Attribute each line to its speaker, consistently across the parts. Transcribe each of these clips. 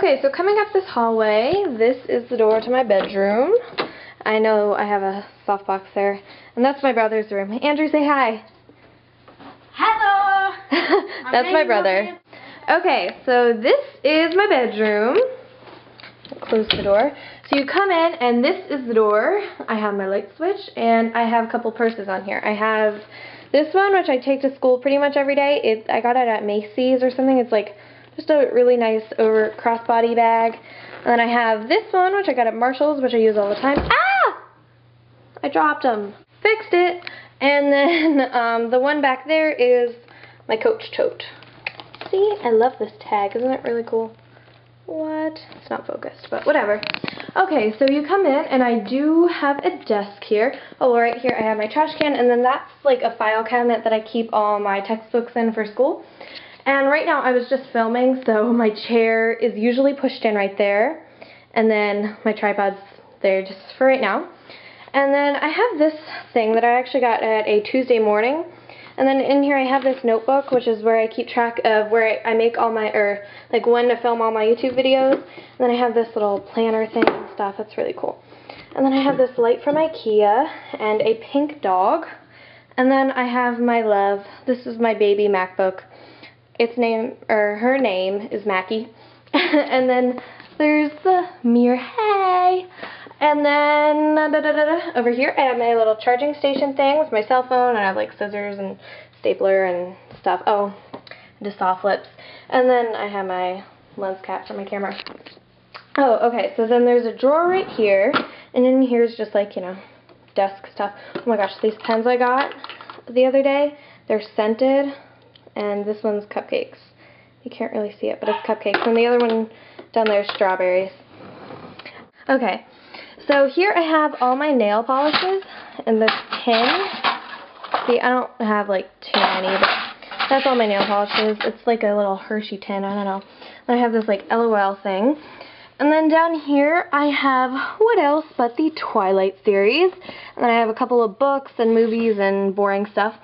Speaker 1: Okay, so coming up this hallway, this is the door to my bedroom. I know I have a softbox there, and that's my brother's room. Andrew, say hi.
Speaker 2: Hello!
Speaker 1: That's my brother. Okay, so this is my bedroom. Close the door. So you come in, and this is the door. I have my light switch, and I have a couple purses on here. I have this one, which I take to school pretty much every day. I got it at Macy's or something. It's like just a really nice over crossbody bag. And then I have this one, which I got at Marshall's, which I use all the time. Ah! I dropped them. Fixed it. And then the one back there is my Coach tote. See? I love this tag. Isn't it really cool? What? It's not focused, but whatever. Okay, so you come in, and I do have a desk here. Oh, right here I have my trash can, and then that's like a file cabinet that I keep all my textbooks in for school. And right now I was just filming, so my chair is usually pushed in right there, and then my tripod's there just for right now. And then I have this thing that I actually got at a Tuesday morning. And then in here I have this notebook, which is where I keep track of where I make all my, or like when to film all my YouTube videos. And then I have this little planner thing and stuff. That's really cool. And then I have this light from IKEA and a pink dog. And then I have my love. This is my baby MacBook. Its name, or her name is Mackie. And then there's the mirror. Hey! And then over here I have my little charging station thing with my cell phone, and I have like scissors and stapler and stuff. Oh, just soft lips. And then I have my lens cap for my camera. Oh, okay, so then there's a drawer right here, and in here's just like, you know, desk stuff. Oh my gosh, these pens I got the other day, they're scented, and this one's cupcakes. You can't really see it, but it's cupcakes. And the other one down there is strawberries. Okay. So here I have all my nail polishes in this tin. See, I don't have like too many, but that's all my nail polishes. It's like a little Hershey tin, I don't know. And I have this like LOL thing. And then down here I have, what else but the Twilight series. And then I have a couple of books and movies and boring stuff.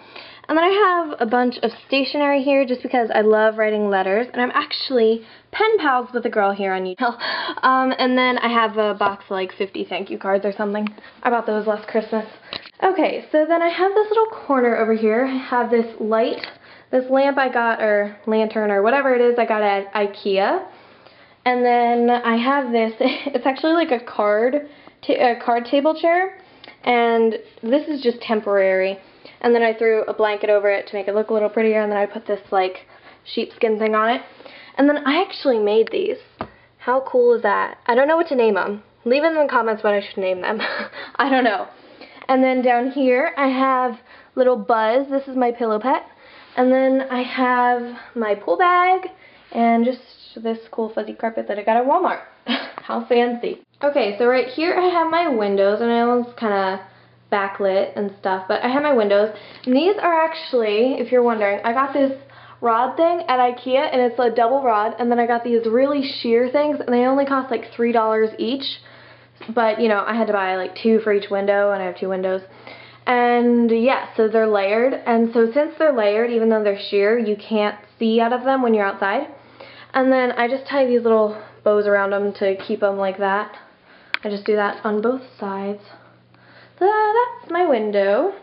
Speaker 1: And then I have a bunch of stationery here just because I love writing letters. And I'm actually pen pals with a girl here on YouTube. And then I have a box of like 50 thank you cards or something. I bought those last Christmas. Okay, so then I have this little corner over here. I have this light, this lamp I got, or lantern, or whatever it is I got at IKEA. And then I have this, it's actually like a card table chair. And this is just temporary. And then I threw a blanket over it to make it look a little prettier, and then I put this like sheepskin thing on it. And then I actually made these. How cool is that? I don't know what to name them. Leave in the comments what I should name them. I don't know. And then down here I have little Buzz. This is my pillow pet. And then I have my pool bag and just this cool fuzzy carpet that I got at Walmart. How fancy. Okay, so right here I have my windows, and I always kind of backlit and stuff, but I have my windows. And these are actually, if you're wondering, I got this rod thing at IKEA, and it's a double rod, and then I got these really sheer things, and they only cost like $3 each, but you know, I had to buy like 2 for each window, and I have 2 windows. And yeah, so they're layered, and so since they're layered, even though they're sheer, you can't see out of them when you're outside. And then I just tie these little bows around them to keep them like that. I just do that on both sides. That's my window.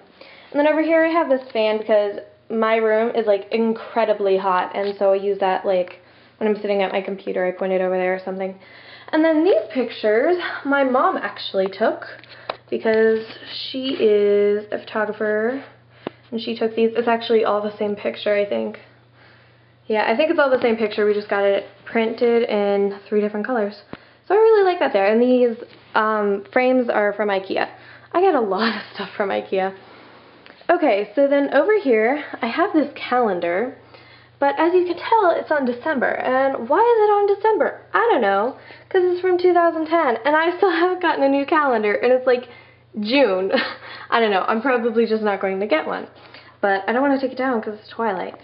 Speaker 1: And then over here I have this fan because my room is like incredibly hot, and so I use that like when I'm sitting at my computer. I point it over there or something. And then these pictures my mom actually took because she is a photographer, and she took these. It's actually all the same picture, I think. Yeah, I think it's all the same picture. We just got it printed in 3 different colors. So I really like that there. And these frames are from IKEA. I got a lot of stuff from IKEA. Okay, so then over here, I have this calendar, but as you can tell, it's on December. And why is it on December? I don't know, because it's from 2010, and I still haven't gotten a new calendar, and it's like June. I don't know, I'm probably just not going to get one. But I don't want to take it down because it's Twilight.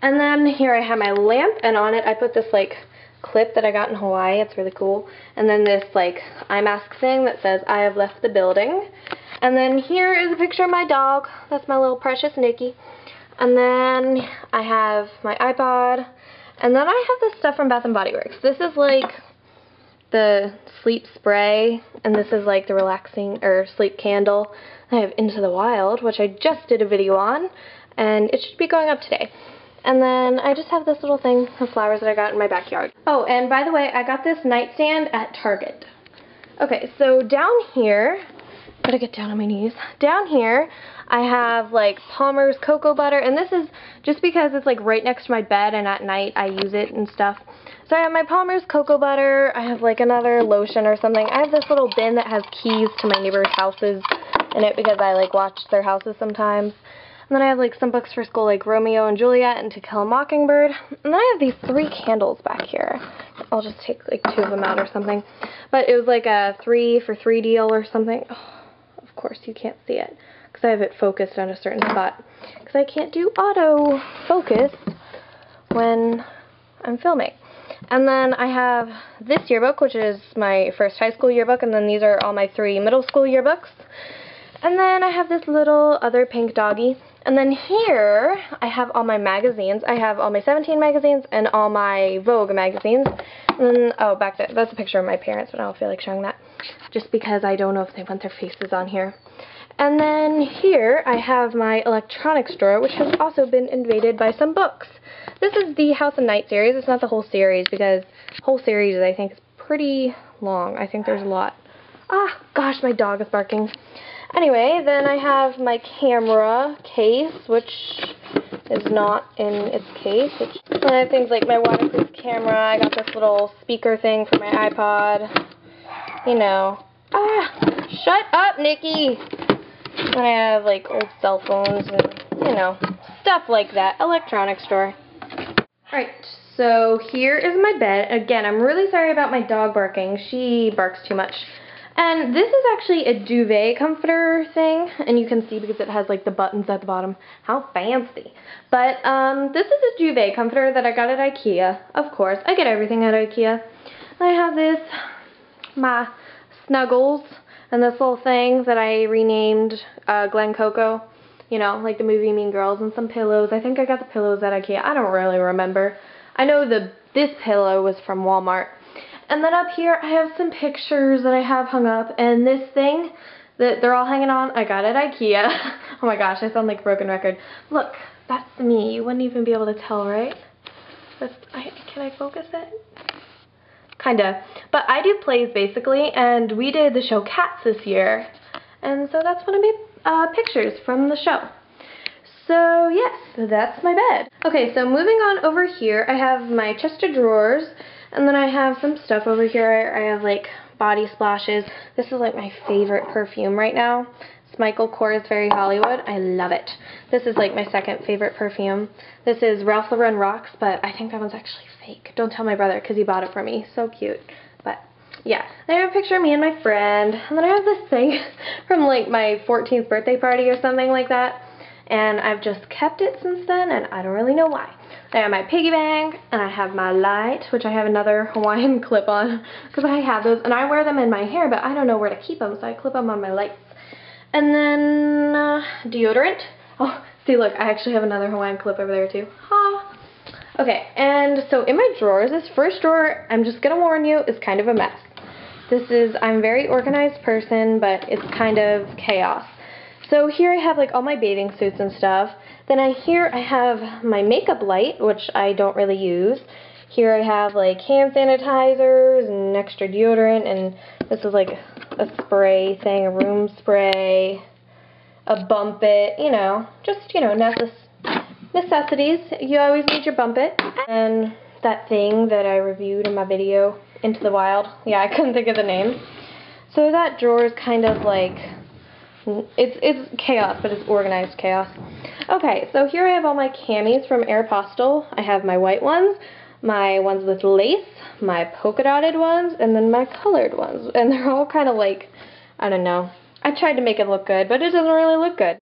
Speaker 1: And then here I have my lamp, and on it I put this like clip that I got in Hawaii. It's really cool. And then this like eye mask thing that says I have left the building. And then here is a picture of my dog. That's my little precious Nikki. And then I have my iPod. And then I have this stuff from Bath & Body Works. This is like the sleep spray, and this is like the relaxing or sleep candle. I have Into the Wild, which I just did a video on, and it should be going up today. And then I just have this little thing of flowers that I got in my backyard. Oh, and by the way, I got this nightstand at Target. Okay, so down here, gotta get down on my knees. Down here, I have like Palmer's cocoa butter, and this is just because it's like right next to my bed, and at night I use it and stuff. So I have my Palmer's cocoa butter. I have like another lotion or something. I have this little bin that has keys to my neighbors' houses in it because I like watch their houses sometimes. And then I have like some books for school like Romeo and Juliet and To Kill a Mockingbird. And then I have these 3 candles back here. I'll just take like 2 of them out or something. But it was like a 3 for 3 deal or something. Oh, of course you can't see it because I have it focused on a certain spot. Because I can't do auto focus when I'm filming. And then I have this yearbook, which is my first high school yearbook, and then these are all my 3 middle school yearbooks. And then I have this little other pink doggy. And then here I have all my magazines. I have all my 17 magazines and all my Vogue magazines. And then, oh, back there, that's a picture of my parents, but I don't feel like showing that. Just because I don't know if they want their faces on here. And then here I have my electronics drawer, which has also been invaded by some books. This is the House and Night series. It's not the whole series because the whole series I think is pretty long. I think there's a lot. Ah, gosh, my dog is barking. Anyway, then I have my camera case, which is not in its case. And I have things like my waterproof camera. I got this little speaker thing for my iPod. You know. Ah, shut up, Nikki! And I have like old cell phones and, you know, stuff like that. Electronics store. Alright, so here is my bed. Again, I'm really sorry about my dog barking. She barks too much. And this is actually a duvet comforter thing, and you can see because it has like the buttons at the bottom. How fancy. But this is a duvet comforter that I got at IKEA. Of course, I get everything at IKEA. I have this, my Snuggles, and this little thing that I renamed Glen Coco. You know, like the movie Mean Girls, and some pillows. I think I got the pillows at IKEA. I don't really remember. I know this pillow was from Walmart. And then up here I have some pictures that I have hung up, and this thing that they're all hanging on, I got at IKEA. Oh my gosh, I sound like a broken record. Look, that's me. You wouldn't even be able to tell, right? Can I focus it? Kinda. But I do plays basically, and we did the show Cats this year. And so that's one of my pictures from the show. So yes, that's my bed. Okay, so moving on over here, I have my chest of drawers. And then I have some stuff over here. I have like body splashes. This is like my favorite perfume right now. It's Michael Kors Very Hollywood. I love it. This is like my second favorite perfume. This is Ralph Lauren Rocks, but I think that one's actually fake. Don't tell my brother because he bought it for me. So cute. But yeah, I have a picture of me and my friend. And then I have this thing from like my 14th birthday party or something like that. And I've just kept it since then, and I don't really know why. I have my piggy bank, and I have my light, which I have another Hawaiian clip on, because I have those, and I wear them in my hair, but I don't know where to keep them, so I clip them on my lights. And then, deodorant. Oh, see, look, I actually have another Hawaiian clip over there, too. Ha! Okay, and so in my drawers, this first drawer, I'm just gonna warn you, is kind of a mess. I'm a very organized person, but it's kind of chaos. So here I have like all my bathing suits and stuff. Then here I have my makeup light, which I don't really use. Here I have like hand sanitizers and extra deodorant, and this is like a spray thing, a room spray, a Bump It, you know, just, you know, necessities. You always need your Bump It. And that thing that I reviewed in my video, Into the Wild. Yeah, I couldn't think of the name. So that drawer is kind of like, it's chaos, but it's organized chaos. Okay, so here I have all my camis from Aeropostale. I have my white ones, my ones with lace, my polka dotted ones, and then my colored ones. And they're all kind of like, I don't know. I tried to make it look good, but it doesn't really look good.